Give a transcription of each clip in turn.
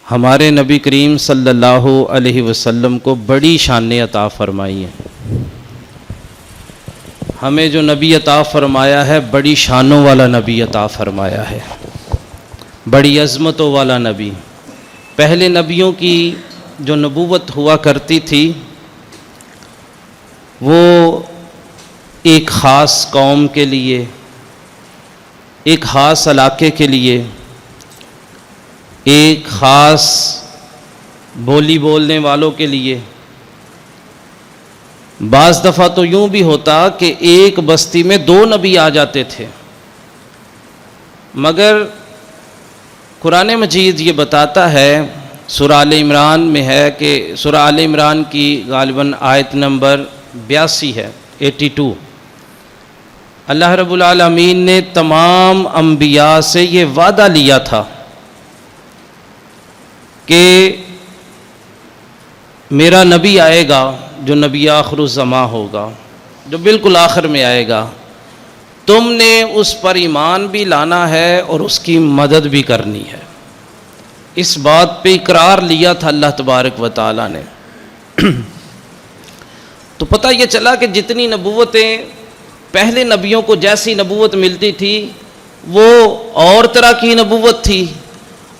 ہمارے نبی کریم صلی اللہ علیہ وسلم کو بڑی شانیں عطا فرمائی ہیں۔ ہمیں جو نبی عطا فرمایا ہے بڑی شانوں والا نبی عطا فرمایا ہے، بڑی عظمتوں والا نبی۔ پہلے نبیوں کی جو نبوت ہوا کرتی تھی وہ ایک خاص قوم کے لیے، ایک خاص علاقے کے لیے، ایک خاص بولی بولنے والوں کے لیے۔ بعض دفعہ تو یوں بھی ہوتا کہ ایک بستی میں 2 نبی آ جاتے تھے، مگر قرآن مجید یہ بتاتا ہے، سورہ آل عمران میں ہے کہ سورہ آل عمران کی غالباً آیت نمبر 82 ہے، 82۔ اللہ رب العالمین نے تمام انبیاء سے یہ وعدہ لیا تھا کہ میرا نبی آئے گا جو نبی آخر الزمان ہوگا، جو بالکل آخر میں آئے گا، تم نے اس پر ایمان بھی لانا ہے اور اس کی مدد بھی کرنی ہے۔ اس بات پہ اقرار لیا تھا اللہ تبارک و تعالیٰ نے۔ تو پتہ یہ چلا کہ جتنی نبوتیں پہلے نبیوں کو جیسی نبوت ملتی تھی وہ اور طرح کی نبوت تھی،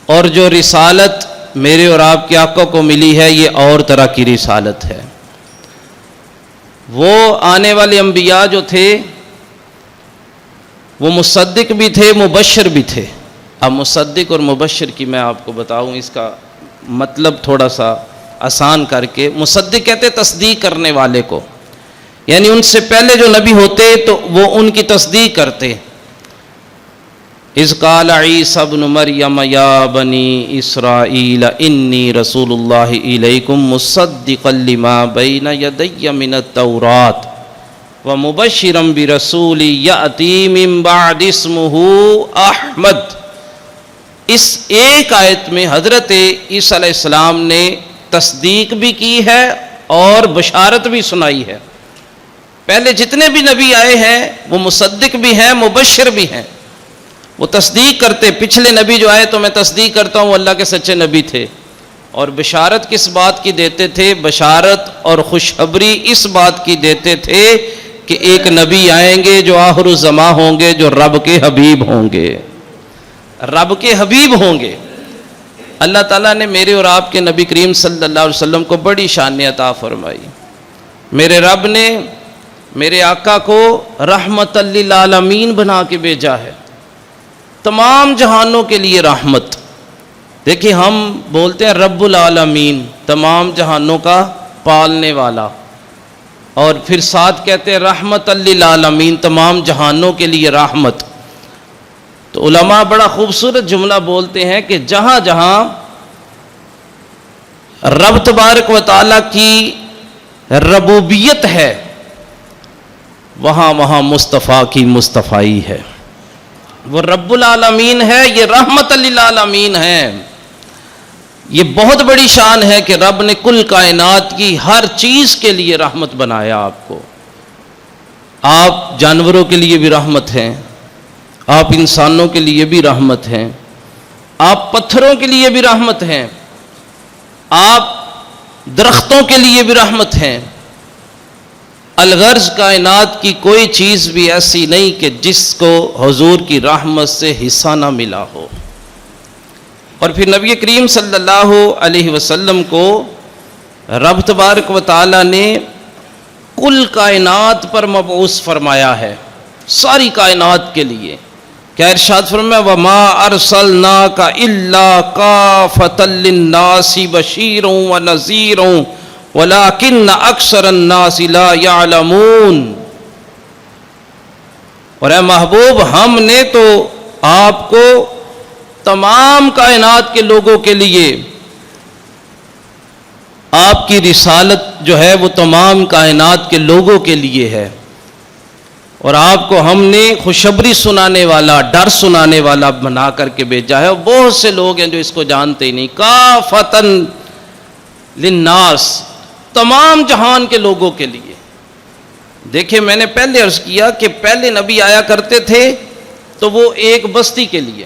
اور جو رسالت میرے اور آپ کے آقا کو ملی ہے یہ اور طرح کی رسالت ہے۔ وہ آنے والے انبیاء جو تھے وہ مصدق بھی تھے، مبشر بھی تھے۔ اب مصدق اور مبشر کی میں آپ کو بتاؤں اس کا مطلب تھوڑا سا آسان کر کے۔ مصدق کہتے تصدیق کرنے والے کو، یعنی ان سے پہلے جو نبی ہوتے تو وہ ان کی تصدیق کرتے۔ اذ قال عیسی ابن مریم یا بنی اسرائیل انی رسول اللہ الیکم مصدقا لما بین یدی من التوراۃ ومبشرا برسول یأتی من بعد اسمہ احمد۔ اس ایک آیت میں حضرت عیسیٰ علیہ السلام نے تصدیق بھی کی ہے اور بشارت بھی سنائی ہے۔ پہلے جتنے بھی نبی آئے ہیں وہ مصدق بھی ہیں، مبشر بھی ہیں، وہ تصدیق کرتے۔ پچھلے نبی جو آئے تو میں تصدیق کرتا ہوں وہ اللہ کے سچے نبی تھے۔ اور بشارت کس بات کی دیتے تھے؟ بشارت اور خوشخبری اس بات کی دیتے تھے کہ ایک نبی آئیں گے جو آخر الزمان ہوں گے، جو رب کے حبیب ہوں گے، رب کے حبیب ہوں گے۔ اللہ تعالیٰ نے میرے اور آپ کے نبی کریم صلی اللہ علیہ وسلم کو بڑی شان عطا فرمائی۔ میرے رب نے میرے آقا کو رحمت للعالمین بنا کے بھیجا ہے، تمام جہانوں کے لیے رحمت۔ دیکھیں ہم بولتے ہیں رب العالمین، تمام جہانوں کا پالنے والا، اور پھر ساتھ کہتے ہیں رحمت للعالمین، تمام جہانوں کے لیے رحمت۔ تو علماء بڑا خوبصورت جملہ بولتے ہیں کہ جہاں جہاں رب تبارک و تعالیٰ کی ربوبیت ہے وہاں وہاں مصطفیٰ کی مصطفائی ہے۔ وہ رب العالمین ہے، یہ رحمت للعالمین ہے۔ یہ بہت بڑی شان ہے کہ رب نے کل کائنات کی ہر چیز کے لیے رحمت بنایا آپ کو۔ آپ جانوروں کے لیے بھی رحمت ہیں، آپ انسانوں کے لیے بھی رحمت ہیں، آپ پتھروں کے لیے بھی رحمت ہیں، آپ درختوں کے لیے بھی رحمت ہیں۔ الغرض کائنات کی کوئی چیز بھی ایسی نہیں کہ جس کو حضور کی رحمت سے حصہ نہ ملا ہو۔ اور پھر نبی کریم صلی اللہ علیہ وسلم کو رب تبارک و تعالیٰ نے کل کائنات پر مبعوث فرمایا ہے، ساری کائنات کے لیے۔ کیا ارشاد فرمایا وَمَا أَرْسَلْنَاكَ إِلَّا كَافَةً لِلنَّاسِ بَشِيرًا وَنَذِيرًا وَلَكِنَّ أَكْثَرَ النَّاسِ لَا يَعْلَمُونَ۔ اور اے محبوب ہم نے تو آپ کو تمام کائنات کے لوگوں کے لیے، آپ کی رسالت جو ہے وہ تمام کائنات کے لوگوں کے لیے ہے، اور آپ کو ہم نے خوشخبری سنانے والا، ڈر سنانے والا بنا کر کے بھیجا ہے۔ بہت سے لوگ ہیں جو اس کو جانتے ہی نہیں۔ کافۃً للناس، تمام جہان کے لوگوں کے لیے۔ دیکھیں میں نے پہلے عرض کیا کہ پہلے نبی آیا کرتے تھے تو وہ ایک بستی کے لیے،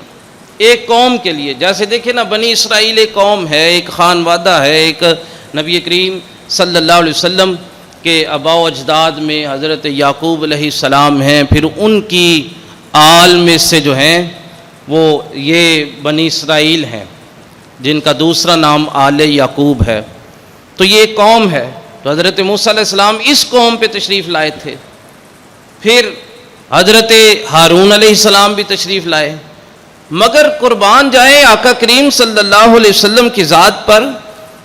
ایک قوم کے لیے. جیسے دیکھیں نا بنی اسرائیل ایک قوم ہے, ایک خانوادہ ہے, ایک نبی کریم صلی اللہ علیہ وسلم کے آباء و اجداد میں حضرت یعقوب علیہ السلام ہیں, پھر ان کی آل میں سے جو ہیں وہ یہ بنی اسرائیل ہیں جن کا دوسرا نام آل یعقوب ہے. تو یہ ایک قوم ہے. تو حضرت موسیٰ علیہ السلام اس قوم پہ تشریف لائے تھے. پھر حضرت ہارون علیہ السلام بھی تشریف لائے. مگر قربان جائیں آقا کریم صلی اللہ علیہ وسلم کی ذات پر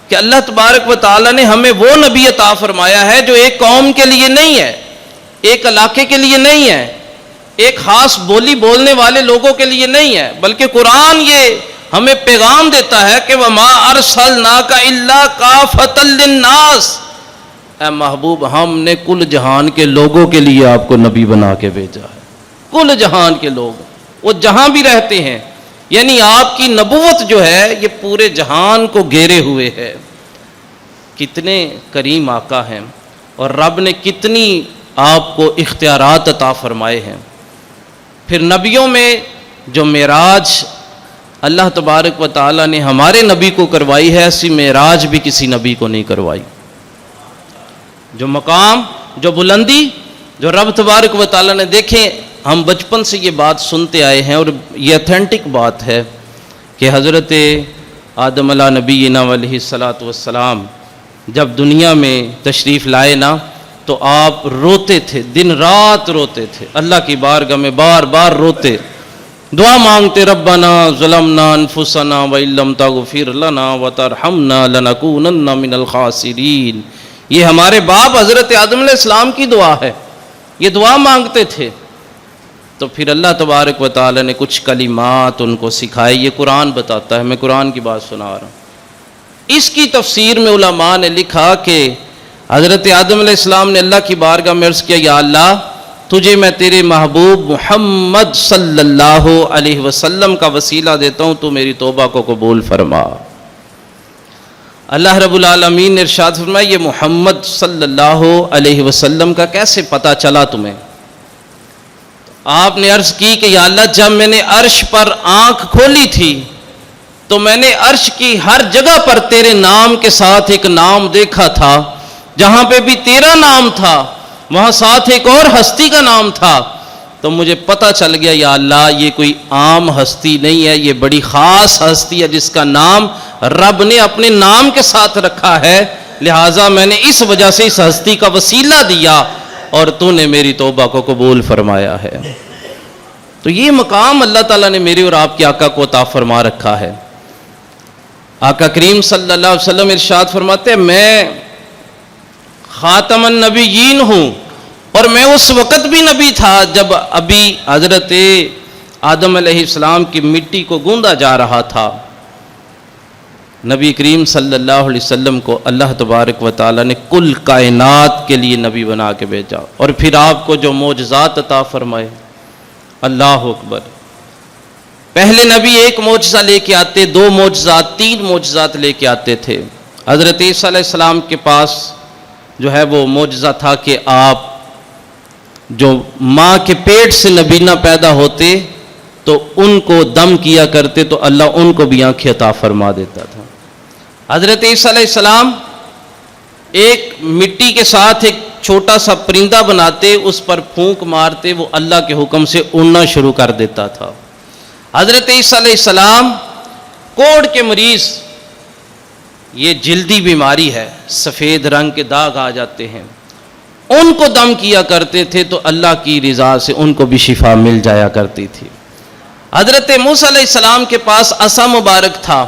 کہ اللہ تبارک و تعالیٰ نے ہمیں وہ نبی عطا فرمایا ہے جو ایک قوم کے لیے نہیں ہے, ایک علاقے کے لیے نہیں ہے, ایک خاص بولی بولنے والے لوگوں کے لیے نہیں ہے, بلکہ قرآن یہ ہمیں پیغام دیتا ہے کہ وَمَا أَرْسَلْنَاكَ إِلَّا كَافَةً لِلنَّاسِ, اے محبوب ہم نے کل جہان کے لوگوں کے لیے آپ کو نبی بنا کے بھیجا ہے. کل جہان کے لوگ وہ جہاں بھی رہتے ہیں, یعنی آپ کی نبوت جو ہے یہ پورے جہان کو گھیرے ہوئے ہے. کتنے کریم آقا ہیں اور رب نے کتنی آپ کو اختیارات عطا فرمائے ہیں. پھر نبیوں میں جو معراج اللہ تبارک و تعالیٰ نے ہمارے نبی کو کروائی ہے, ایسی معراج بھی کسی نبی کو نہیں کروائی. جو مقام, جو بلندی جو رب تبارک و تعالیٰ نے, دیکھیں ہم بچپن سے یہ بات سنتے آئے ہیں اور یہ اتھینٹک بات ہے کہ حضرت آدم علیہ نبینا علیہ الصلاۃ والسلام جب دنیا میں تشریف لائے نا تو آپ روتے تھے, دن رات روتے تھے, اللہ کی بارگاہ میں بار بار روتے, دعا مانگتے, ربنا ظلمنا انفسنا وان لم تغفر لنا وترحمنا لنکونن من الخاسرین. یہ ہمارے باپ حضرت آدم علیہ السلام کی دعا ہے, یہ دعا مانگتے تھے. تو پھر اللہ تبارک و تعالی نے کچھ کلمات ان کو سکھائے. یہ قرآن بتاتا ہے, میں قرآن کی بات سنا رہا ہوں. اس کی تفسیر میں علماء نے لکھا کہ حضرت آدم علیہ السلام نے اللہ کی بارگاہ میں عرض کیا, یا اللہ تجھے میں تیرے محبوب محمد صلی اللہ علیہ وسلم کا وسیلہ دیتا ہوں, تو میری توبہ کو قبول فرما. اللہ رب العالمین نے ارشاد فرمایا, یہ محمد صلی اللہ علیہ وسلم کا کیسے پتہ چلا تمہیں؟ آپ نے عرض کی کہ یا اللہ جب میں نے عرش پر آنکھ کھولی تھی تو میں نے عرش کی ہر جگہ پر تیرے نام کے ساتھ ایک نام دیکھا تھا, جہاں پہ بھی تیرا نام تھا وہاں ساتھ ایک اور ہستی کا نام تھا. تو مجھے پتہ چل گیا یا اللہ یہ کوئی عام ہستی نہیں ہے, یہ بڑی خاص ہستی ہے جس کا نام رب نے اپنے نام کے ساتھ رکھا ہے, لہٰذا میں نے اس وجہ سے اس ہستی کا وسیلہ دیا اور تو نے میری توبہ کو قبول فرمایا ہے. تو یہ مقام اللہ تعالیٰ نے میرے اور آپ کے آقا کو عطا فرما رکھا ہے. آقا کریم صلی اللہ علیہ وسلم ارشاد فرماتے ہیں, میں خاتم النبیین ہوں اور میں اس وقت بھی نبی تھا جب ابھی حضرت آدم علیہ السلام کی مٹی کو گوندا جا رہا تھا. نبی کریم صلی اللہ علیہ وسلم کو اللہ تبارک و تعالیٰ نے کل کائنات کے لیے نبی بنا کے بھیجا, اور پھر آپ کو جو معجزات عطا فرمائے, اللہ اکبر. پہلے نبی ایک معجزہ لے کے آتے, دو معجزات, تین معجزات لے کے آتے تھے. حضرت عیسیٰ علیہ السلام کے پاس جو ہے وہ معجزہ تھا کہ آپ جو ماں کے پیٹ سے نبینا پیدا ہوتے تو ان کو دم کیا کرتے تو اللہ ان کو بھی آنکھیں عطا فرما دیتا تھا. حضرت عیسیٰ علیہ السلام ایک مٹی کے ساتھ ایک چھوٹا سا پرندہ بناتے, اس پر پھونک مارتے, وہ اللہ کے حکم سے اڑنا شروع کر دیتا تھا. حضرت عیسیٰ علیہ السلام کوڑ کے مریض, یہ جلدی بیماری ہے, سفید رنگ کے داغ آ جاتے ہیں, ان کو دم کیا کرتے تھے تو اللہ کی رضا سے ان کو بھی شفا مل جایا کرتی تھی. حضرت موسیٰ علیہ السلام کے پاس عصا مبارک تھا.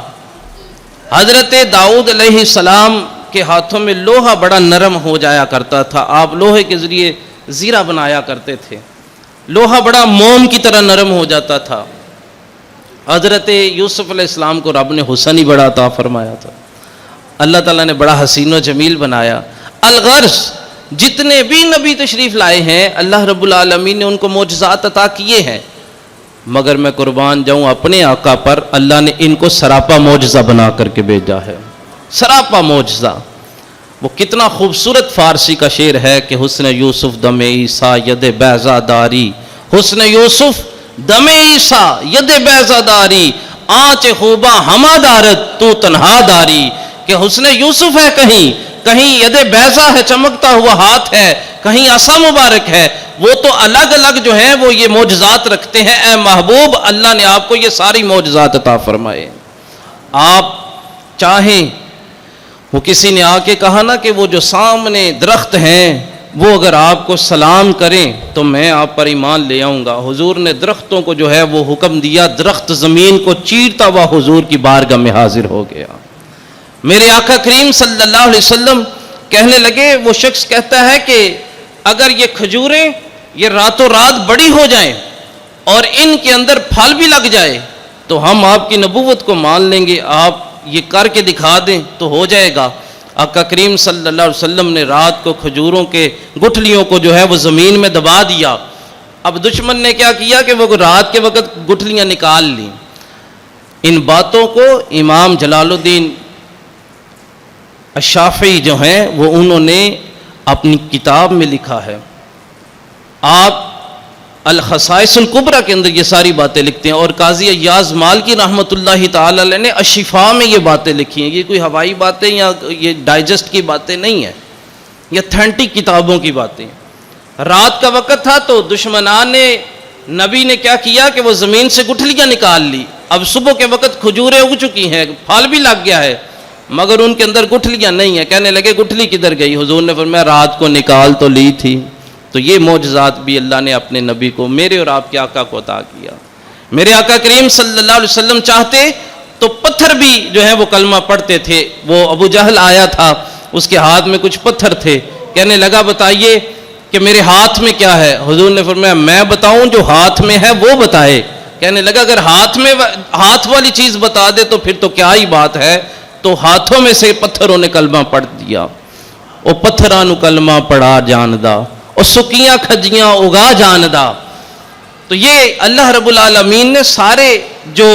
حضرت داؤد علیہ السلام کے ہاتھوں میں لوہا بڑا نرم ہو جایا کرتا تھا, آپ لوہے کے ذریعے زیرہ بنایا کرتے تھے, لوہا بڑا موم کی طرح نرم ہو جاتا تھا. حضرت یوسف علیہ السلام کو رب نے حسن ہی بڑا عطا فرمایا تھا, اللہ تعالیٰ نے بڑا حسین و جمیل بنایا. الغرض جتنے بھی نبی تشریف لائے ہیں اللہ رب العالمین نے ان کو معجزات عطا کیے ہیں, مگر میں قربان جاؤں اپنے آقا پر, اللہ نے ان کو سراپا معجزہ بنا کر کے بھیجا ہے, سراپا معجزہ. وہ کتنا خوبصورت فارسی کا شعر ہے کہ حسن یوسف دم عیسیٰ ید بیضا داری, حسن یوسف دم عیسیٰ ید بیضہ داری آنچ خوباں ہما دارت تو تنہا داری، کہ حسن یوسف ہے کہیں، کہیں ید بیضہ ہے چمکتا ہوا ہاتھ ہے، کہیں عصا مبارک ہے، وہ تو الگ الگ جو ہیں وہ یہ معجزات رکھتے ہیں۔ اے محبوب، اللہ نے آپ کو یہ ساری معجزات عطا فرمائے۔ آپ چاہیں، وہ کسی نے آ کے کہا نا کہ وہ جو سامنے درخت ہیں وہ اگر آپ کو سلام کریں تو میں آپ پر ایمان لے آؤں گا۔ حضور نے درختوں کو جو ہے وہ حکم دیا، درخت زمین کو چیرتا ہوا حضور کی بارگاہ میں حاضر ہو گیا۔ میرے آقا کریم صلی اللہ علیہ وسلم کہنے لگے، وہ شخص کہتا ہے کہ اگر یہ کھجوریں یہ راتوں رات بڑی ہو جائیں اور ان کے اندر پھل بھی لگ جائے تو ہم آپ کی نبوت کو مان لیں گے، آپ یہ کر کے دکھا دیں تو ہو جائے گا۔ آقا کریم صلی اللہ علیہ وسلم نے رات کو کھجوروں کے گٹھلیوں کو جو ہے وہ زمین میں دبا دیا۔ اب دشمن نے کیا کیا کہ وہ رات کے وقت گٹھلیاں نکال لیں۔ ان باتوں کو امام جلال الدین الشافعی جو ہیں وہ انہوں نے اپنی کتاب میں لکھا ہے۔ آپ الخصائص الکبریٰ کے اندر یہ ساری باتیں لکھتے ہیں، اور قاضی ایاز مالکی رحمۃ اللہ تعالی علیہ نے الشفاء میں یہ باتیں لکھی ہیں۔ یہ کوئی ہوائی باتیں یا یہ ڈائجسٹ کی باتیں نہیں ہیں، یہ اتھینٹک کتابوں کی باتیں۔ رات کا وقت تھا تو دشمنان نے، نبی نے کیا کیا کہ وہ زمین سے گٹھلیاں نکال لی۔ اب صبح کے وقت کھجوریں اگ چکی ہیں، پھل بھی لگ گیا ہے، مگر ان کے اندر گٹھلیاں نہیں ہیں۔ کہنے لگے گٹھلی کدھر گئی؟ حضور نے فرمایا رات کو نکال تو لی تھی۔ تو یہ معجزات بھی اللہ نے اپنے نبی کو، میرے اور آپ کے آقا کو عطا کیا۔ میرے آقا کریم صلی اللہ علیہ وسلم چاہتے تو پتھر بھی جو ہے وہ کلمہ پڑھتے تھے۔ وہ ابو جہل آیا تھا، اس کے ہاتھ میں کچھ پتھر تھے، کہنے لگا بتائیے کہ میرے ہاتھ میں کیا ہے؟ حضور نے فرمایا میں بتاؤں جو ہاتھ میں ہے وہ بتائے۔ کہنے لگا اگر ہاتھ والی چیز بتا دے تو پھر تو کیا ہی بات ہے۔ تو ہاتھوں میں سے پتھروں نے کلمہ پڑھ دیا۔ وہ پتھراں نو کلمہ پڑھا جاندا، اور سکیاں کھجیاں اگا جاندا۔ تو یہ اللہ رب العالمین نے سارے جو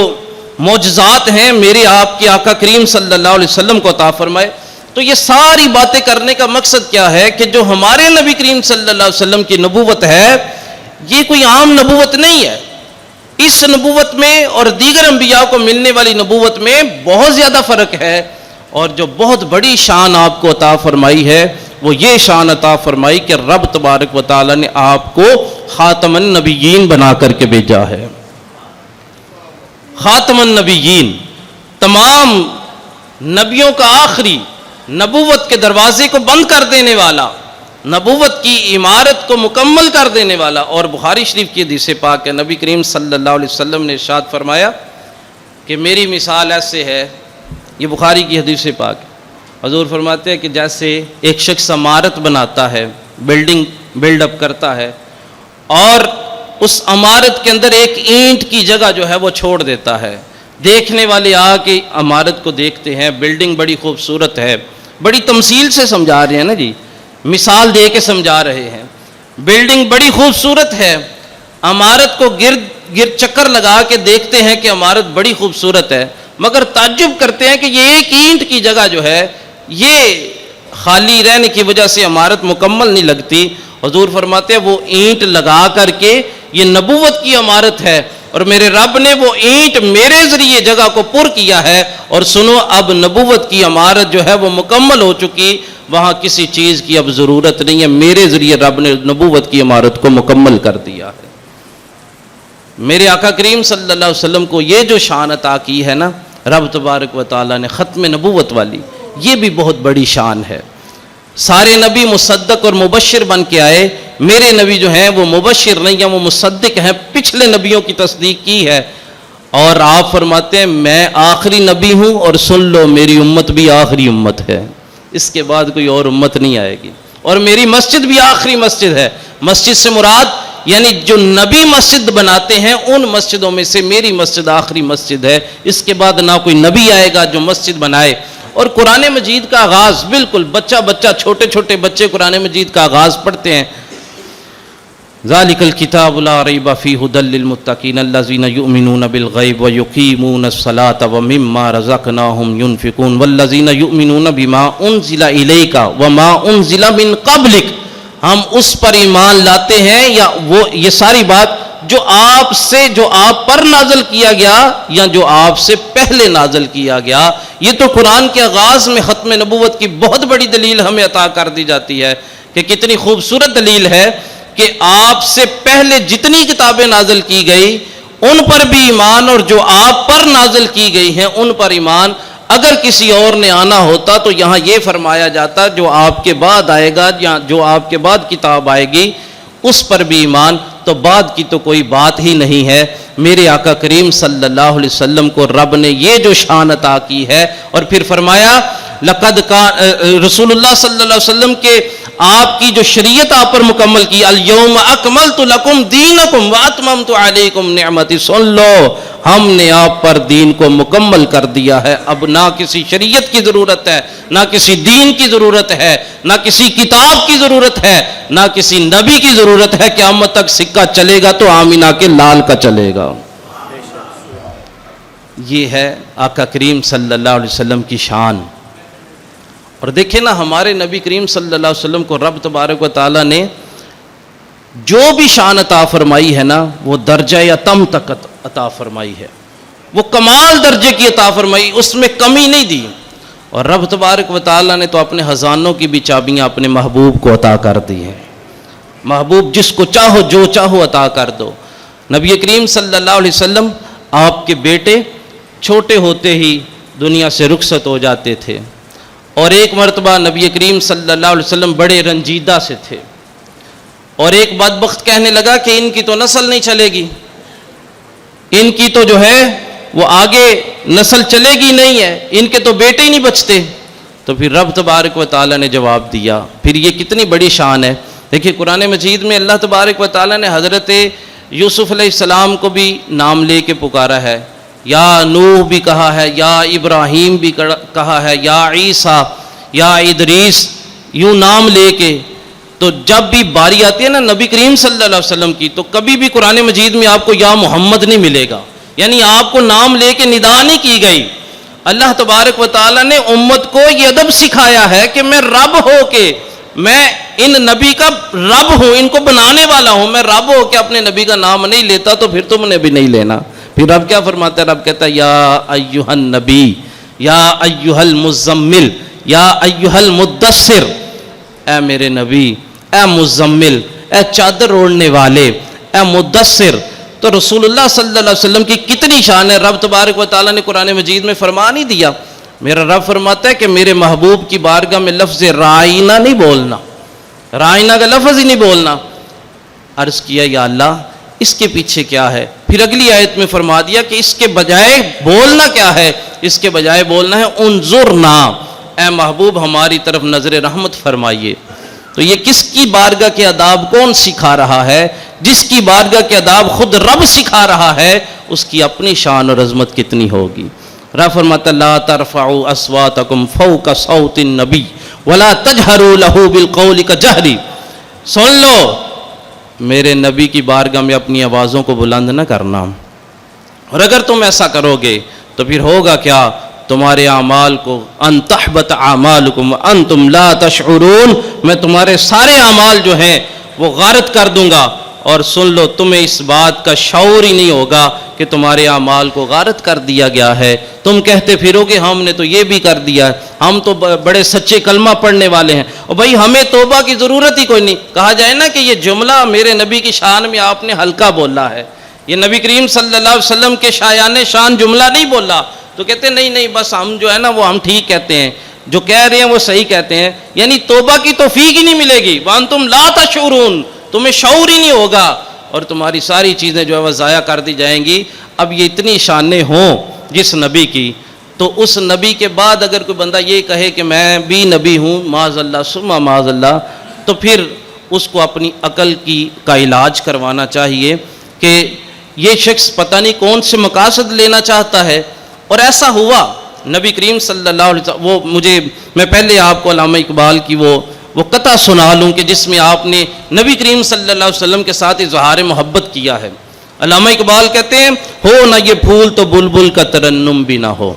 معجزات ہیں میرے آپ کے آقا کریم صلی اللہ علیہ وسلم کو عطا فرمائے۔ تو یہ ساری باتیں کرنے کا مقصد کیا ہے کہ جو ہمارے نبی کریم صلی اللہ علیہ وسلم کی نبوت ہے یہ کوئی عام نبوت نہیں ہے۔ اس نبوت میں اور دیگر انبیاء کو ملنے والی نبوت میں بہت زیادہ فرق ہے، اور جو بہت بڑی شان آپ کو عطا فرمائی ہے وہ یہ شان عطا فرمائی کہ رب تبارک و تعالی نے آپ کو خاتم النبیین بنا کر کے بھیجا ہے۔ خاتم النبیین، تمام نبیوں کا آخری، نبوت کے دروازے کو بند کر دینے والا، نبوت کی عمارت کو مکمل کر دینے والا۔ اور بخاری شریف کی حدیث پاک ہے، نبی کریم صلی اللہ علیہ وسلم نے ارشاد فرمایا کہ میری مثال ایسے ہے، یہ بخاری کی حدیث پاک ہے، حضور فرماتے ہیں کہ جیسے ایک شخص عمارت بناتا ہے، بلڈ اپ کرتا ہے، اور اس عمارت کے اندر ایک اینٹ کی جگہ جو ہے وہ چھوڑ دیتا ہے۔ دیکھنے والے آ کے عمارت کو دیکھتے ہیں، بلڈنگ بڑی خوبصورت ہے، بڑی تمثیل سے سمجھا رہے ہیں نا جی، مثال دے کے سمجھا رہے ہیں، بلڈنگ بڑی خوبصورت ہے، عمارت کو گرد چکر لگا کے دیکھتے ہیں کہ عمارت بڑی خوبصورت ہے، مگر تعجب کرتے ہیں کہ یہ ایک اینٹ کی جگہ جو ہے یہ خالی رہنے کی وجہ سے عمارت مکمل نہیں لگتی۔ حضور فرماتے ہیں وہ اینٹ لگا کر کے یہ نبوت کی عمارت ہے، اور میرے رب نے وہ اینٹ میرے ذریعے جگہ کو پر کیا ہے، اور سنو اب نبوت کی عمارت جو ہے وہ مکمل ہو چکی، وہاں کسی چیز کی اب ضرورت نہیں ہے، میرے ذریعے رب نے نبوت کی عمارت کو مکمل کر دیا ہے۔ میرے آقا کریم صلی اللہ علیہ وسلم کو یہ جو شان عطا کی ہے نا رب تبارک و تعالیٰ نے، ختم نبوت والی، یہ بھی بہت بڑی شان ہے۔ سارے نبی مصدق اور مبشر بن کے آئے، میرے نبی جو ہیں وہ مبشر نہیں ہیں، وہ مصدق ہیں، پچھلے نبیوں کی تصدیق کی ہے، اور آپ فرماتے ہیں میں آخری نبی ہوں، اور سن لو میری امت بھی آخری امت ہے، اس کے بعد کوئی اور امت نہیں آئے گی، اور میری مسجد بھی آخری مسجد ہے۔ مسجد سے مراد یعنی جو نبی مسجد بناتے ہیں ان مسجدوں میں سے میری مسجد آخری مسجد ہے، اس کے بعد نہ کوئی نبی آئے گا جو مسجد بنائے۔ اور قرآن مجید کا آغاز بالکل بچہ چھوٹے چھوٹے بچے قرآن مجید کا آغاز پڑھتے ہیں، ذالک الکتاب لا ریب فیہ ھدی للمتقین الذین یؤمنون بالغیب ویقیمون الصلاۃ ومما رزقناہم ینفقون والذین یؤمنون بما انزل الیک وما انزل من قبلک۔ ہم اس پر ایمان لاتے ہیں، یا وہ یہ ساری بات جو آپ پر نازل کیا گیا یا جو آپ سے پہلے نازل کیا گیا. یہ تو قرآن کے آغاز میں ختم نبوت کی بہت بڑی دلیل ہمیں عطا کر دی جاتی ہے کہ کتنی خوبصورت دلیل ہے کہ آپ سے پہلے جتنی کتابیں نازل کی گئی ان پر بھی ایمان، اور جو آپ پر نازل کی گئی ہیں ان پر ایمان. اگر کسی اور نے آنا ہوتا تو یہاں یہ فرمایا جاتا جو آپ کے بعد آئے گا یا جو آپ کے بعد کتاب آئے گی اس پر بھی ایمان. تو بعد کی تو کوئی بات ہی نہیں ہے. میرے آقا کریم صلی اللہ علیہ وسلم کو رب نے یہ جو شان عطا کی ہے، اور پھر فرمایا لقد رسول اللہ صلی اللہ علیہ وسلم کے آپ کی جو شریعت آپ پر مکمل کی، الیوم اکملت لکم دینکم واتممت علیکم نعمتی. سن لو، ہم نے آپ پر دین کو مکمل کر دیا ہے. اب نہ کسی شریعت کی ضرورت ہے، نہ کسی دین کی ضرورت ہے، نہ کسی کتاب کی ضرورت ہے، نہ کسی نبی کی ضرورت ہے. قیامت تک سکہ چلے گا تو آمینہ کے لال کا چلے گا. یہ ہے آقا کریم صلی اللہ علیہ وسلم کی شان. اور دیکھیں نا، ہمارے نبی کریم صلی اللہ علیہ وسلم کو رب تبارک و تعالیٰ نے جو بھی شان عطا فرمائی ہے نا، وہ درجہ اتم تک عطا فرمائی ہے. وہ کمال درجے کی عطا فرمائی، اس میں کمی نہیں دی. اور رب تبارک و تعالیٰ نے تو اپنے خزانوں کی بھی چابیاں اپنے محبوب کو عطا کر دی ہیں. محبوب جس کو چاہو جو چاہو عطا کر دو. نبی کریم صلی اللہ علیہ وسلم آپ کے بیٹے چھوٹے ہوتے ہی دنیا سے رخصت ہو جاتے تھے، اور ایک مرتبہ نبی کریم صلی اللہ علیہ وسلم بڑے رنجیدہ سے تھے، اور ایک بدبخت کہنے لگا کہ ان کی تو نسل نہیں چلے گی، ان کی تو جو ہے وہ آگے نسل چلے گی نہیں ہے، ان کے تو بیٹے ہی نہیں بچتے. تو پھر رب تبارک و تعالیٰ نے جواب دیا. پھر یہ کتنی بڑی شان ہے. دیکھیے قرآن مجید میں اللہ تبارک و تعالیٰ نے حضرت یوسف علیہ السلام کو بھی نام لے کے پکارا ہے. یا نوح بھی کہا ہے، یا ابراہیم بھی کہا ہے، یا عیسیٰ، یا ادریس، یوں نام لے کے. تو جب بھی باری آتی ہے نا نبی کریم صلی اللہ علیہ وسلم کی، تو کبھی بھی قرآن مجید میں آپ کو یا محمد نہیں ملے گا، یعنی آپ کو نام لے کے ندا نہیں کی گئی. اللہ تبارک و تعالیٰ نے امت کو یہ ادب سکھایا ہے کہ میں رب ہو کے، میں ان نبی کا رب ہوں، ان کو بنانے والا ہوں. میں رب ہو کے اپنے نبی کا نام نہیں لیتا تو پھر تم نے بھی نہیں لینا. پھر رب کیا فرماتا ہے؟ رب کہتا ہے یا ایھا النبی، یا ایھا المزمل، یا ایھا المدثر. اے میرے نبی، اے مزمل، اے چادر اوڑھنے والے، اے مدثر. تو رسول اللہ صلی اللہ علیہ وسلم کی کتنی شان ہے. رب تبارک و تعالیٰ نے قرآن مجید میں فرما نہیں دیا. میرا رب فرماتا ہے کہ میرے محبوب کی بارگاہ میں لفظ رائنا نہیں بولنا، رائنا کا لفظ ہی نہیں بولنا. عرض کیا یا اللہ اس کے پیچھے کیا ہے؟ پھر اگلی آیت میں فرما دیا کہ اس کے بجائے بولنا کیا ہے؟ اس کے بجائے بولنا ہے انظرنا، اے محبوب ہماری طرف نظر رحمت فرمائیے. تو یہ کس کی بارگاہ کے آداب کون سکھا رہا ہے؟ جس کی بارگاہ کے آداب خود رب سکھا رہا ہے، اس کی اپنی شان اور عظمت کتنی ہوگی. رب فرماتا لا ترفعوا اصواتکم فوق صوت النبی ولا تجہروا لہ بالقول کجہری. سن لو، میرے نبی کی بارگاہ میں اپنی آوازوں کو بلند نہ کرنا، اور اگر تم ایسا کرو گے تو پھر ہوگا کیا؟ تمہارے اعمال کو ان تحبط اعمالکم انتم لا تشعرون، میں تمہارے سارے اعمال جو ہیں وہ غارت کر دوں گا. اور سن لو، تمہیں اس بات کا شعور ہی نہیں ہوگا کہ تمہارے اعمال کو غارت کر دیا گیا ہے. تم کہتے پھرو کہ ہم نے تو یہ بھی کر دیا ہے، ہم تو بڑے سچے کلمہ پڑھنے والے ہیں، اور بھائی ہمیں توبہ کی ضرورت ہی کوئی نہیں. کہا جائے نا کہ یہ جملہ میرے نبی کی شان میں آپ نے ہلکا بولا ہے، یہ نبی کریم صلی اللہ علیہ وسلم کے شایان شان جملہ نہیں بولا. تو کہتے نہیں نہیں بس ہم جو ہے نا وہ ہم ٹھیک کہتے ہیں، جو کہہ رہے ہیں وہ صحیح کہتے ہیں. یعنی توبہ کی توفیق ہی نہیں ملے گی. وانتم لا تشعرون، تمہیں شعور ہی نہیں ہوگا، اور تمہاری ساری چیزیں جو ہے وہ ضائع کر دی جائیں گی. اب یہ اتنی شانیں ہوں جس نبی کی، تو اس نبی کے بعد اگر کوئی بندہ یہ کہے کہ میں بھی نبی ہوں، معاذ اللہ ثم معاذ اللہ، تو پھر اس کو اپنی عقل کا علاج کروانا چاہیے کہ یہ شخص پتہ نہیں کون سے مقاصد لینا چاہتا ہے. اور ایسا ہوا نبی کریم صلی اللہ علیہ وسلم، میں پہلے آپ کو علامہ اقبال کی وہ قطع سنا لوں کہ جس میں آپ نے نبی کریم صلی اللہ علیہ وسلم کے ساتھ اظہار محبت کیا ہے. علامہ اقبال کہتے ہیں ہو نہ یہ پھول تو بلبل کا ترنم بھی نہ ہو.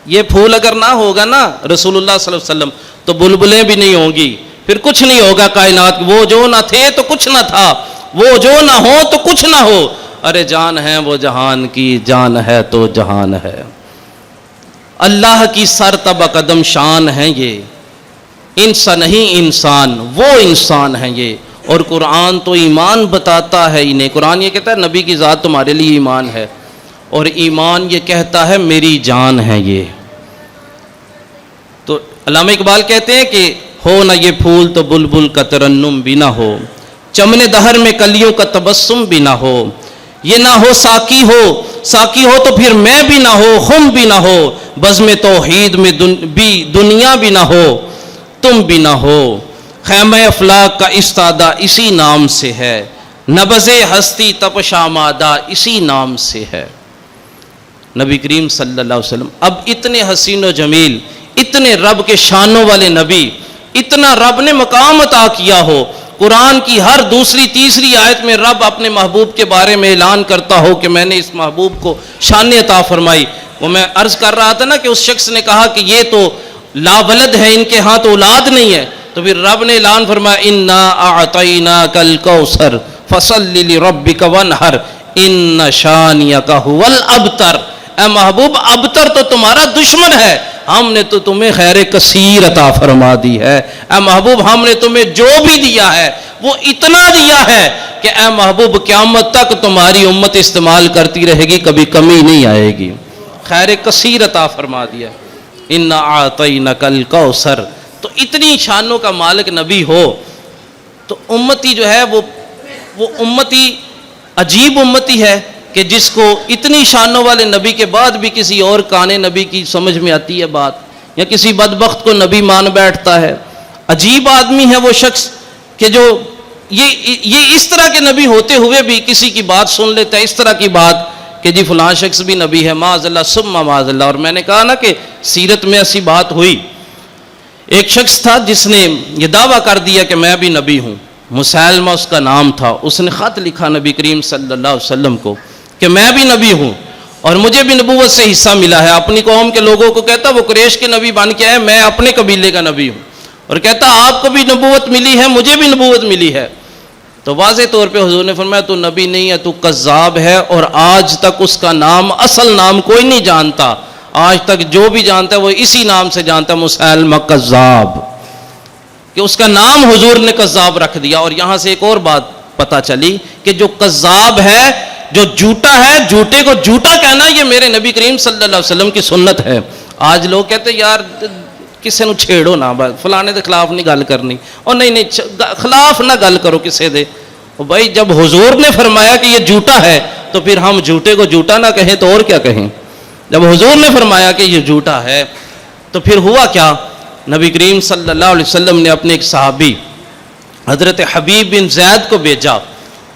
یہ پھول اگر نہ ہوگا نا رسول اللہ صلی اللہ علیہ وسلم تو بلبلیں بھی نہیں ہوں گی، پھر کچھ نہیں ہوگا کائنات. وہ جو نہ تھے تو کچھ نہ تھا، وہ جو نہ ہو تو کچھ نہ ہو، ارے جان ہے وہ جہان کی، جان ہے تو جہان ہے۔ اللہ کی سرتبہ قدم شان ہے یہ، انسا نہیں انسان، وہ انسان ہے یہ۔ اور قرآن تو ایمان بتاتا ہے انہیں، قرآن یہ کہتا ہے نبی کی ذات تمہارے لیے ایمان ہے، اور ایمان یہ کہتا ہے میری جان ہے یہ۔ تو علامہ اقبال کہتے ہیں کہ ہو نہ یہ پھول تو بلبل کا ترنم بھی نہ ہو، چمن دہر میں کلیوں کا تبسم بھی نہ ہو، یہ نہ ہو ساقی ہو تو پھر میں بھی نہ ہو، خم بھی نہ ہو، بزم توحید میں بھی دنیا بھی نہ ہو، تم بھی نہ ہو، خیمہ افلاک کا استادہ اسی نام سے ہے، نبض ہستی تپش آمادہ اسی نام سے ہے۔ نبی کریم صلی اللہ علیہ وسلم، اب اتنے حسین و جمیل، اتنے رب کے شانوں والے نبی، اتنا رب نے مقام عطا کیا ہو، قرآن کی ہر دوسری تیسری آیت میں رب اپنے محبوب کے بارے میں اعلان کرتا ہو کہ میں نے اس محبوب کو شان عطا فرمائی۔ وہ میں عرض کر رہا تھا نا کہ اس شخص نے کہا کہ یہ تو لا ولد ہے، ان کے ہاں تو اولاد نہیں ہے، تو پھر رب نے اعلان فرمایا انا اعطیناک الکوثر فصل لربک وانحر ان شانیک هو الابتر۔ اے محبوب، ابتر تو تمہارا دشمن ہے، ہم نے تو تمہیں خیر کثیر عطا فرما دی ہے۔ اے محبوب، ہم نے تمہیں جو بھی دیا ہے وہ اتنا دیا ہے کہ اے محبوب قیامت تک تمہاری امت استعمال کرتی رہے گی، کبھی کمی نہیں آئے گی، خیر کثیر عطا فرما دیا۔ انا اعطیناک الکوثر، تو اتنی شانوں کا مالک نبی ہو تو امتی جو ہے وہ امتی عجیب امتی ہے کہ جس کو اتنی شانوں والے نبی کے بعد بھی کسی اور کانے نبی کی سمجھ میں آتی ہے بات، یا کسی بدبخت کو نبی مان بیٹھتا ہے۔ عجیب آدمی ہے وہ شخص کہ جو یہ اس طرح کے نبی ہوتے ہوئے بھی کسی کی بات سن لیتا ہے، اس طرح کی بات کہ جی فلاں شخص بھی نبی ہے، معاذ اللہ ثم معاذ اللہ۔ اور میں نے کہا نا کہ سیرت میں ایسی بات ہوئی، ایک شخص تھا جس نے یہ دعویٰ کر دیا کہ میں بھی نبی ہوں، مسیلمہ اس کا نام تھا، اس نے خط لکھا نبی کریم صلی اللہ علیہ وسلم کو کہ میں بھی نبی ہوں اور مجھے بھی نبوت سے حصہ ملا ہے۔ اپنی قوم کے لوگوں کو کہتا وہ قریش کے نبی بن کے آئے، میں اپنے قبیلے کا نبی ہوں، اور کہتا آپ کو بھی نبوت ملی ہے، مجھے بھی نبوت ملی ہے۔ تو واضح طور پہ حضور نے فرمایا تو نبی نہیں ہے، تو کذاب ہے، اور آج تک اس کا نام، اصل نام کوئی نہیں جانتا، آج تک جو بھی جانتا ہے وہ اسی نام سے جانتا ہے، مسیلمہ کذاب، کہ اس کا نام حضور نے کذاب رکھ دیا۔ اور یہاں سے ایک اور بات پتہ چلی کہ جو کذاب ہے، جو جھوٹا ہے، جھوٹے کو جھوٹا کہنا، یہ میرے نبی کریم صلی اللہ علیہ وسلم کی سنت ہے۔ آج لوگ کہتے ہیں یار کسے نو چھیڑو نہ، فلانے دے خلاف نہیں گل کرنی، اور نہیں خلاف نہ گل کرو کسے دے۔ بھائی جب حضور نے فرمایا کہ یہ جھوٹا ہے تو پھر ہم جھوٹے کو جھوٹا نہ کہیں تو اور کیا کہیں؟ جب حضور نے فرمایا کہ یہ جھوٹا ہے تو پھر ہوا کیا؟ نبی کریم صلی اللہ علیہ وسلم نے اپنے ایک صحابی حضرت حبیب بن زید کو بھیجا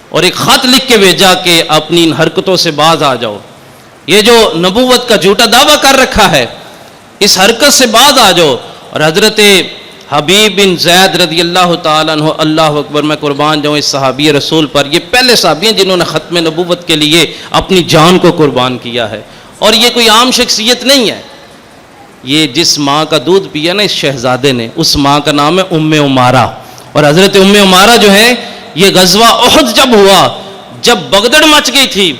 اور ایک خط لکھ کے بھیجا کہ اپنی ان حرکتوں سے باز آ جاؤ، یہ جو نبوت کا جھوٹا دعویٰ کر رکھا ہے اس حرکت سے باز آ جاؤ۔ اور حضرت حبیب بن زید رضی اللہ تعالیٰ عنہ، اللہ اکبر، میں قربان جاؤں اس صحابی رسول پر، یہ پہلے صحابی ہیں جنہوں نے ختم نبوت کے لیے اپنی جان کو قربان کیا ہے، اور یہ کوئی عام شخصیت نہیں ہے۔ یہ جس ماں کا دودھ پیا نا اس شہزادے نے، اس ماں کا نام ہے ام عمارہ، اور حضرت ام عمارہ جو ہے یہ غزوہ احد جب ہوا، جب بغدڑ مچ گئی تھی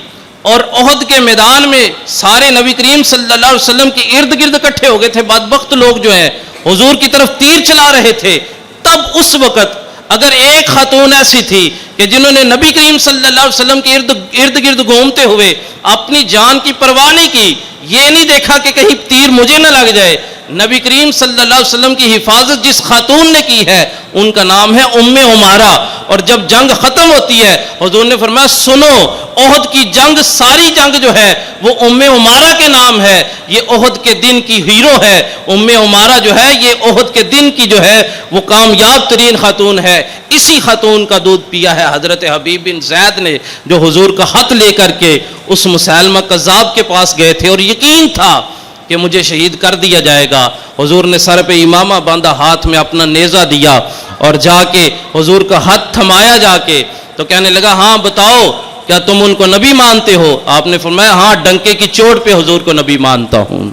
اور احد کے میدان میں سارے نبی کریم صلی اللہ علیہ وسلم کے ارد گرد اکٹھے ہو گئے تھے، بدبخت لوگ جو ہیں حضور کی طرف تیر چلا رہے تھے، تب اس وقت اگر ایک خاتون ایسی تھی کہ جنہوں نے نبی کریم صلی اللہ علیہ وسلم کے ارد گرد گھومتے ہوئے اپنی جان کی پرواہ نہیں کی، یہ نہیں دیکھا کہ کہیں تیر مجھے نہ لگ جائے، نبی کریم صلی اللہ علیہ وسلم کی حفاظت جس خاتون نے کی ہے ان کا نام ہے ام عمارہ۔ اور جب جنگ ختم ہوتی ہے حضور نے فرمایا سنو، احد کی جنگ، ساری جنگ جو ہے وہ ام عمارہ کے نام ہے، یہ احد کے دن کی ہیرو ہے، ام عمارہ جو ہے یہ احد کے دن کی جو ہے وہ کامیاب ترین خاتون ہے۔ اسی خاتون کا دودھ پیا ہے حضرت حبیب بن زید نے، جو حضور کا خط لے کر کے اس مسیلمہ کذاب کے پاس گئے تھے اور یقین تھا کہ مجھے شہید کر دیا جائے گا۔ حضور نے سر پہ امامہ باندھا، ہاتھ میں اپنا نیزہ دیا اور جا کے حضور کا ہاتھ تھمایا، جا کے تو کہنے لگا ہاں بتاؤ کیا تم ان کو نبی مانتے ہو؟ آپ نے فرمایا ہاں، ڈنکے کی چوٹ پہ حضور کو نبی مانتا ہوں،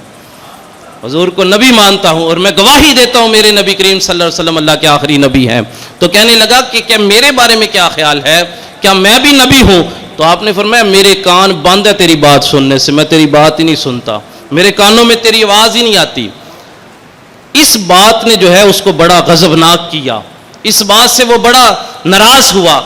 حضور کو نبی مانتا ہوں، اور میں گواہی دیتا ہوں میرے نبی کریم صلی اللہ علیہ وسلم اللہ کے آخری نبی ہیں۔ تو کہنے لگا کہ میرے بارے میں کیا خیال ہے کیا میں بھی نبی ہوں؟ تو آپ نے فرمایا میرے کان بند ہے تیری بات سننے سے، میں تیری بات ہی نہیں سنتا، میرے کانوں میں تیری آواز ہی نہیں آتی۔ اس بات نے جو ہے اس کو بڑا غضبناک کیا، اس بات سے وہ بڑا ناراض ہوا۔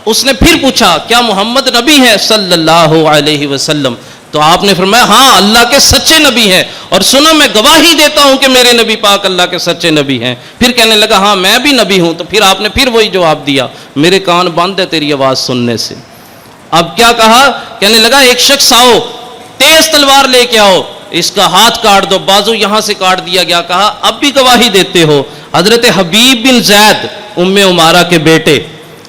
اس نے پھر پوچھا کیا محمد نبی ہے صلی اللہ علیہ وسلم؟ تو آپ نے فرمایا ہاں اللہ کے سچے نبی ہیں، اور سنو میں گواہی دیتا ہوں کہ میرے نبی پاک اللہ کے سچے نبی ہیں۔ پھر کہنے لگا ہاں میں بھی نبی ہوں۔ تو پھر آپ نے پھر وہی جواب دیا، میرے کان بند ہے تیری آواز سننے سے۔ اب کیا کہا؟ کہنے لگا ایک شخص آؤ، تیز تلوار لے کے آؤ، اس کا ہاتھ کاٹ دو، بازو یہاں سے کاٹ دیا گیا۔ کہا اب بھی گواہی دیتے ہو؟ حضرت حبیب بن زید ام عمارہ کے بیٹے،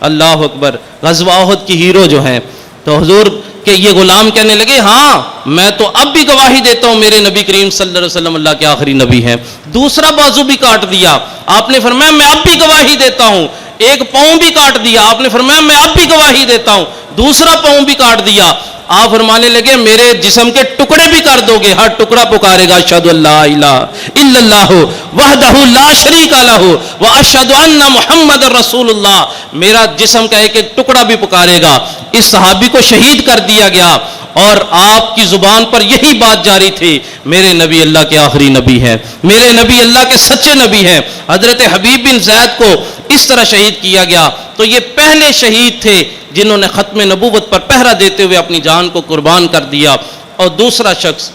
اللہ اکبر، غزوہ احد کی ہیرو جو ہیں، تو حضور کہ یہ غلام کہنے لگے ہاں میں تو اب بھی گواہی دیتا ہوں میرے نبی کریم صلی اللہ علیہ وسلم اللہ کے آخری نبی ہیں۔ دوسرا بازو بھی کاٹ دیا، آپ نے فرمایا میں اب بھی گواہی دیتا ہوں۔ ایک پاؤں بھی کاٹ دیا، آپ نے فرمایا میں اب بھی گواہی دیتا ہوں۔ دوسرا پاؤں بھی کاٹ دیا، آپ فرمانے لگے میرے جسم کے ٹکڑے بھی کر دو گے، ہر ٹکڑا پکارے گا اشہد اللہ الہ الا اللہ وحدہ لا شریک لہ واشہد ان محمد رسول اللہ، میرا جسم کا ایک ایک ٹکڑا بھی پکارے گا۔ اس صحابی کو شہید کر دیا گیا، اور آپ کی زبان پر یہی بات جاری تھی، میرے نبی اللہ کے آخری نبی ہیں، میرے نبی اللہ کے سچے نبی ہیں۔ حضرت حبیب بن زید کو اس طرح شہید کیا گیا۔ تو یہ پہلے شہید تھے جنہوں نے ختم نبوت پر پہرا دیتے ہوئے اپنی جان کو قربان کر دیا۔ اور دوسرا شخص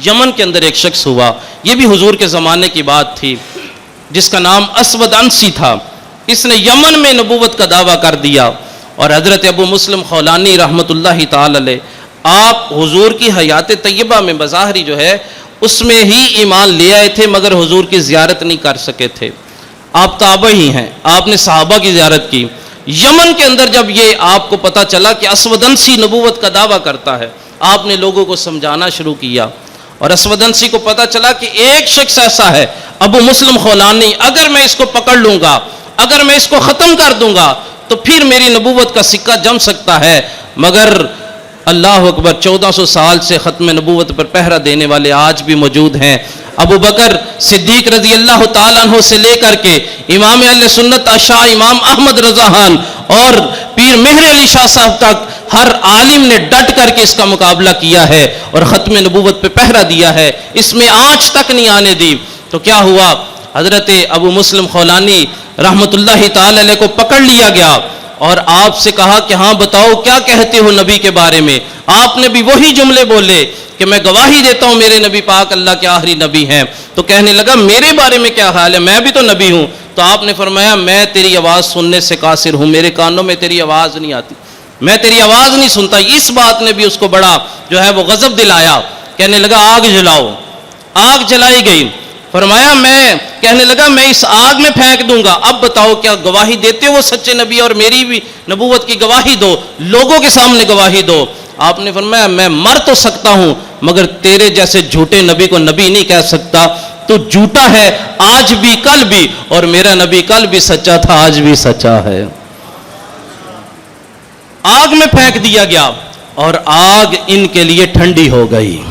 یمن کے اندر ایک شخص ہوا، یہ بھی حضور کے زمانے کی بات تھی، جس کا نام اسود انسی تھا۔ اس نے یمن میں نبوت کا دعویٰ کر دیا، اور حضرت ابو مسلم خولانی رحمۃ اللہ تعالی علیہ آپ حضور کی حیات طیبہ میں بظاہری جو ہے اس میں ہی ایمان لے آئے تھے، مگر حضور کی زیارت نہیں کر سکے تھے۔ آپ تابعی ہیں، آپ نے صحابہ کی زیارت کی۔ یمن کے اندر جب یہ آپ کو پتہ چلا کہ اسود انسی نبوت کا دعویٰ کرتا ہے، آپ نے لوگوں کو سمجھانا شروع کیا، اور اسود انسی کو پتہ چلا کہ ایک شخص ایسا ہے ابو مسلم خولانی، اگر میں اس کو پکڑ لوں گا، اگر میں اس کو ختم کر دوں گا تو پھر میری نبوت کا سکہ جم سکتا ہے۔ مگر اللہ اکبر، 1400 سال سے ختم نبوت پر پہرا دینے والے آج بھی موجود ہیں۔ ابو بکر صدیق رضی اللہ تعالیٰ عنہ سے لے کر کے امام اہل سنت شاہ امام احمد رضا خان اور پیر مہر علی شاہ صاحب تک ہر عالم نے ڈٹ کر کے اس کا مقابلہ کیا ہے اور ختم نبوت پہ پہرا دیا ہے، اس میں آنچ تک نہیں آنے دی۔ تو کیا ہوا؟ حضرت ابو مسلم خولانی رحمت اللہ تعالی علیہ کو پکڑ لیا گیا، اور آپ سے کہا کہ ہاں بتاؤ کیا کہتے ہو نبی کے بارے میں؟ آپ نے بھی وہی جملے بولے کہ میں گواہی دیتا ہوں میرے نبی پاک اللہ کے آخری نبی ہیں۔ تو کہنے لگا میرے بارے میں کیا خیال ہے، میں بھی تو نبی ہوں۔ تو آپ نے فرمایا میں تیری آواز سننے سے قاصر ہوں، میرے کانوں میں تیری آواز نہیں آتی، میں تیری آواز نہیں سنتا۔ اس بات نے بھی اس کو بڑا جو ہے وہ غضب دلایا۔ کہنے لگا آگ جلاؤ، آگ جلائی گئی۔ فرمایا میں، کہنے لگا میں اس آگ میں پھینک دوں گا، اب بتاؤ کیا گواہی دیتے ہو سچے نبی، اور میری بھی نبوت کی گواہی دو، لوگوں کے سامنے گواہی دو۔ آپ نے فرمایا میں مر تو سکتا ہوں مگر تیرے جیسے جھوٹے نبی کو نبی نہیں کہہ سکتا، تو جھوٹا ہے آج بھی کل بھی، اور میرا نبی کل بھی سچا تھا آج بھی سچا ہے۔ آگ میں پھینک دیا گیا، اور آگ ان کے لیے ٹھنڈی ہو گئی۔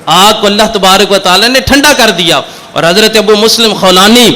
آگ کو اللہ تبارک و تعالیٰ نے ٹھنڈا کر دیا، اور حضرت ابو مسلم خولانی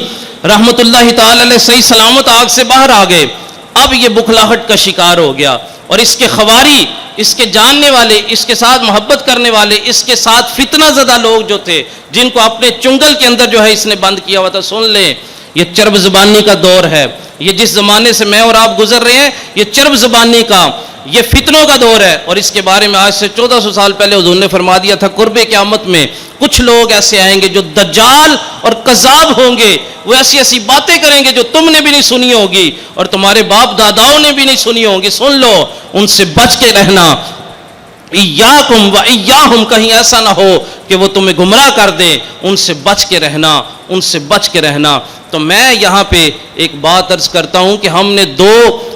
رحمت اللہ تعالی علیہ صحیح سلامت آگ سے باہر آ گئے۔ اب یہ بکھلاہٹ کا شکار ہو گیا، اور اس کے خواری، اس کے جاننے والے، اس کے ساتھ محبت کرنے والے، اس کے ساتھ فتنہ زدہ لوگ جو تھے، جن کو اپنے چنگل کے اندر جو ہے اس نے بند کیا ہوا تھا، سن لیں یہ چرب زبانی کا دور ہے۔ یہ جس زمانے سے میں اور آپ گزر رہے ہیں، یہ چرب زبانی کا، یہ فتنوں کا دور ہے، اور اس کے بارے میں آج سے 1400 سال پہلے حضور نے فرما دیا تھا قرب قیامت میں کچھ لوگ ایسے آئیں گے جو دجال اور کذاب ہوں گے، وہ ایسی ایسی باتیں کریں گے جو تم نے بھی نہیں سنی ہوگی اور تمہارے باپ داداؤں نے بھی نہیں سنی ہوگی۔ سن لو، ان سے بچ کے رہنا۔ ایاکم و ایاہم، کہیں ایسا نہ ہو کہ وہ تمہیں گمراہ کر دیں، ان سے بچ کے رہنا، ان سے بچ کے رہنا۔ تو میں یہاں پہ ایک بات عرض کرتا ہوں کہ ہم نے دو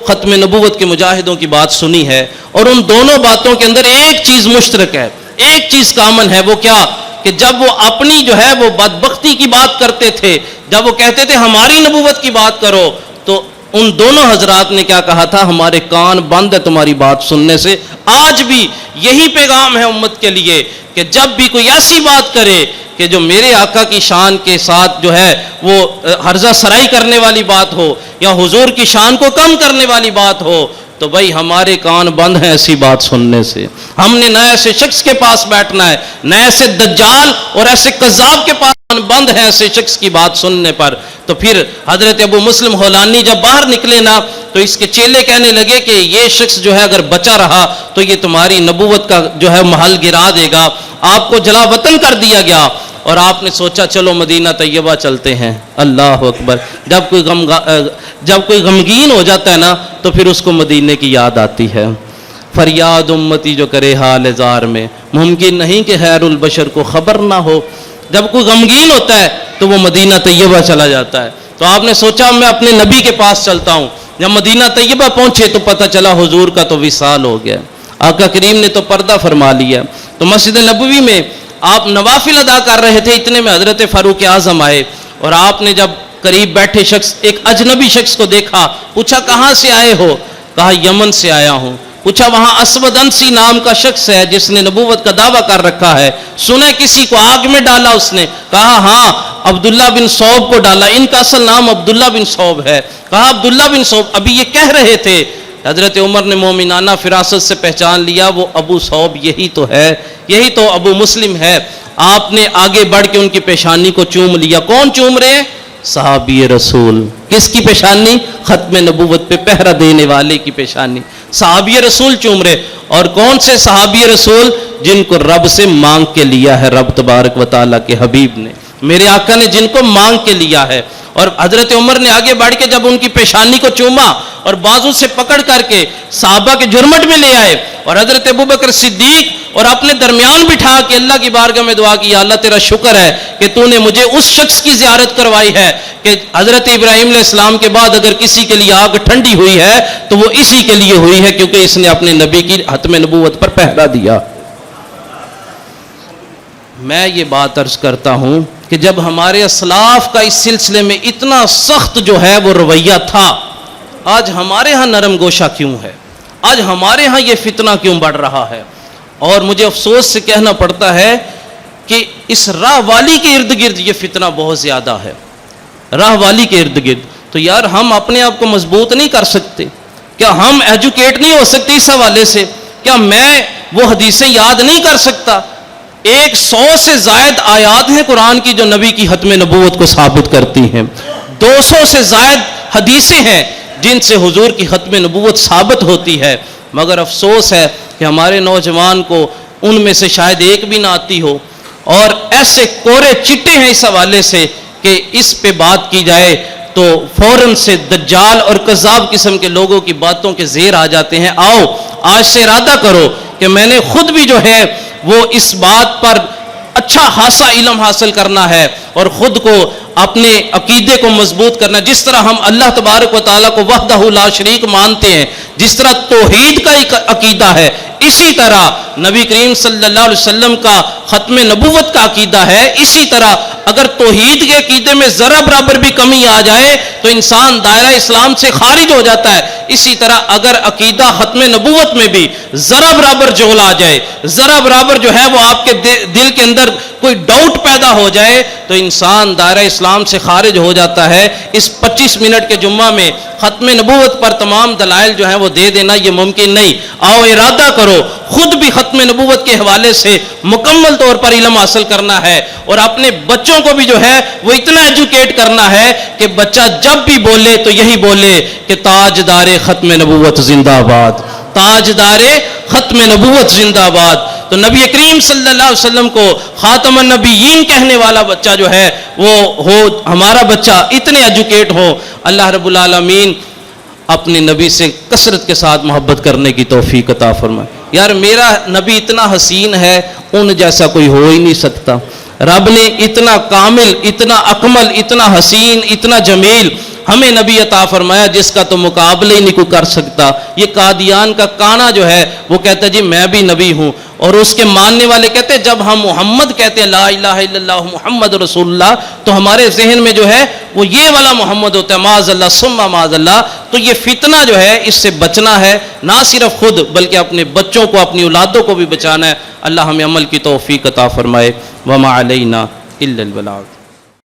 ختم نبوت کے مجاہدوں کی بات سنی ہے، اور ان دونوں باتوں کے اندر ایک چیز مشترک ہے، ایک چیز کامن ہے۔ وہ کیا؟ کہ جب وہ اپنی جو ہے وہ بدبختی کی بات کرتے تھے، جب وہ کہتے تھے ہماری نبوت کی بات کرو، تو ان دونوں حضرات نے کیا کہا تھا؟ ہمارے کان بند ہے تمہاری بات سننے سے۔ آج بھی یہی پیغام ہے امت کے لیے کہ جب بھی کوئی ایسی بات کرے کہ جو میرے آقا کی شان کے ساتھ جو ہے وہ ہرزہ سرائی کرنے والی بات ہو، یا حضور کی شان کو کم کرنے والی بات ہو، تو بھائی ہمارے کان بند ہیں ایسی بات سننے سے. ہم نے نہ ایسے شخص کے پاس بیٹھنا ہے، نہ ایسے دجال اور ایسے کذاب کے پاس کان بند ہیں ایسے شخص کی بات سننے پر. تو پھر حضرت ابو مسلم ہولانی جب باہر نکلے نا تو اس کے چیلے کہنے لگے کہ یہ شخص جو ہے اگر بچا رہا تو یہ تمہاری نبوت کا جو ہے محل گرا دے گا، آپ کو جلا وطن کر دیا گیا. اور آپ نے سوچا چلو مدینہ طیبہ چلتے ہیں. اللہ اکبر. جب کوئی غمگین ہو جاتا ہے نا تو پھر اس کو مدینے کی یاد آتی ہے. فریاد امتی جو کرے حال زار میں، ممکن نہیں کہ خیر البشر کو خبر نہ ہو. جب کوئی غمگین ہوتا ہے تو وہ مدینہ طیبہ چلا جاتا ہے. تو آپ نے سوچا میں اپنے نبی کے پاس چلتا ہوں. جب مدینہ طیبہ پہنچے تو پتہ چلا حضور کا تو وصال ہو گیا. آقا کریم نے تو پردہ فرما لیا. تو مسجد نبوی میں آپ نوافل ادا کر رہے تھے، اتنے میں حضرت فاروق اعظم آئے اور آپ نے جب قریب بیٹھے شخص ایک اجنبی شخص کو دیکھا، پوچھا کہاں سے آئے ہو؟ کہا یمن سے آیا ہوں. پوچھا وہاں اسود انسی نام کا شخص ہے جس نے نبوت کا دعویٰ کر رکھا ہے، سنے کسی کو آگ میں ڈالا اس نے؟ کہا ہاں عبداللہ بن صوب کو ڈالا، ان کا اصل نام عبداللہ بن صوب ہے. کہا عبداللہ بن صوب ابھی یہ کہہ رہے تھے. حضرت عمر نے مومنانہ فراست سے پہچان لیا وہ ابو صوب یہی تو ہے، یہی تو ابو مسلم ہے. آپ نے آگے بڑھ کے ان کی پیشانی کو چوم لیا. کون چوم رہے ہیں؟ صحابی رسول. کس کی پیشانی؟ ختم نبوت پہ پہرا دینے والے کی پیشانی. صحابی رسول چوم رہے. اور کون سے صحابی رسول؟ جن کو رب سے مانگ کے لیا ہے رب تبارک و تعالیٰ کے حبیب نے، میرے آقا نے جن کو مانگ کے لیا ہے. اور حضرت عمر نے آگے بڑھ کے جب ان کی پیشانی کو چوما اور بازو سے پکڑ کر کے صحابہ کے جرمٹ میں لے آئے اور حضرت ابوبکر صدیق اور اپنے درمیان بٹھا کے اللہ کی بارگاہ میں دعا کی، اللہ تیرا شکر ہے کہ تو نے مجھے اس شخص کی زیارت کروائی ہے کہ حضرت ابراہیم علیہ السلام کے بعد اگر کسی کے لیے آگ ٹھنڈی ہوئی ہے تو وہ اسی کے لیے ہوئی ہے کیونکہ اس نے اپنے نبی کی ختم نبوت پر پہرا دیا. میں یہ بات عرض کرتا ہوں کہ جب ہمارے اسلاف کا اس سلسلے میں اتنا سخت جو ہے وہ رویہ تھا، آج ہمارے ہاں نرم گوشہ کیوں ہے؟ آج ہمارے ہاں یہ فتنہ کیوں بڑھ رہا ہے؟ اور مجھے افسوس سے کہنا پڑتا ہے کہ اس راہ والی کے ارد گرد یہ فتنہ بہت زیادہ ہے. راہ والی کے ارد گرد. تو یار ہم اپنے آپ کو مضبوط نہیں کر سکتے؟ کیا ہم ایجوکیٹ نہیں ہو سکتے اس حوالے سے؟ کیا میں وہ حدیثیں یاد نہیں کر سکتا؟ 100 سے زائد آیات ہیں قرآن کی جو نبی کی ختم نبوت کو ثابت کرتی ہیں. 200 سے زائد حدیثیں ہیں جن سے حضور کی ختم نبوت ثابت ہوتی ہے. مگر افسوس ہے کہ ہمارے نوجوان کو ان میں سے شاید ایک بھی نہ آتی ہو، اور ایسے کورے چٹے ہیں اس حوالے سے کہ اس پہ بات کی جائے تو فوراً سے دجال اور کذاب قسم کے لوگوں کی باتوں کے زیر آ جاتے ہیں. آؤ آج سے ارادہ کرو کہ میں نے خود بھی جو ہے وہ اس بات پر اچھا خاصا علم حاصل کرنا ہے اور خود کو اپنے عقیدے کو مضبوط کرنا. جس طرح ہم اللہ تبارک و تعالیٰ کو وحدہ لا شریک مانتے ہیں، جس طرح توحید کا ایک عقیدہ ہے، اسی طرح نبی کریم صلی اللہ علیہ وسلم کا ختم نبوت کا عقیدہ ہے. اسی طرح اگر توحید کے عقیدے میں ذرا برابر بھی کمی آ جائے تو انسان دائرہ اسلام سے خارج ہو جاتا ہے. اسی طرح اگر عقیدہ ختم نبوت میں بھی ذرا برابر جھول آ جائے، ذرا برابر جو ہے وہ آپ کے دل کے اندر کوئی ڈاؤٹ پیدا ہو جائے تو انسان دائرہ اسلام سے خارج ہو جاتا ہے. اس 25 منٹ کے جمعہ میں ختم نبوت پر تمام دلائل جو ہیں وہ دے دینا یہ ممکن نہیں. آؤ ارادہ کرو خود بھی ختم نبوت کے حوالے سے مکمل طور پر علم حاصل کرنا ہے اور اپنے بچوں کو بھی جو ہے وہ اتنا ایجوکیٹ کرنا ہے کہ بچہ جب بھی بولے تو یہی بولے کہ تاجدار ختم نبوت زندہ باد، تاجدار ختم نبوت زندہ باد. تو نبی کریم صلی اللہ علیہ وسلم کو خاتم النبیین کہنے والا بچہ جو ہے وہ ہو، ہمارا بچہ اتنے ایجوکیٹ ہو. اللہ رب العالمین اپنے نبی سے کثرت کے ساتھ محبت کرنے کی توفیق عطا فرمائے. یار میرا نبی اتنا حسین ہے ان جیسا کوئی ہو ہی نہیں سکتا. رب نے اتنا کامل، اتنا اکمل، اتنا حسین، اتنا جمیل ہمیں نبی عطا فرمایا جس کا تو مقابلہ ہی نہیں کوئی کر سکتا. یہ قادیان کا کانا جو ہے وہ کہتا ہے جی میں بھی نبی ہوں، اور اس کے ماننے والے کہتے ہیں جب ہم محمد کہتے ہیں لا الہ الا اللہ محمد رسول اللہ تو ہمارے ذہن میں جو ہے وہ یہ والا محمد ہوتا ہے، معاذ اللہ ثم معاذ اللہ. تو یہ فتنہ جو ہے اس سے بچنا ہے، نہ صرف خود بلکہ اپنے بچوں کو، اپنی اولادوں کو بھی بچانا ہے. اللہ ہمیں عمل کی توفیق عطا فرمائے. وما علینا الا البلاغ.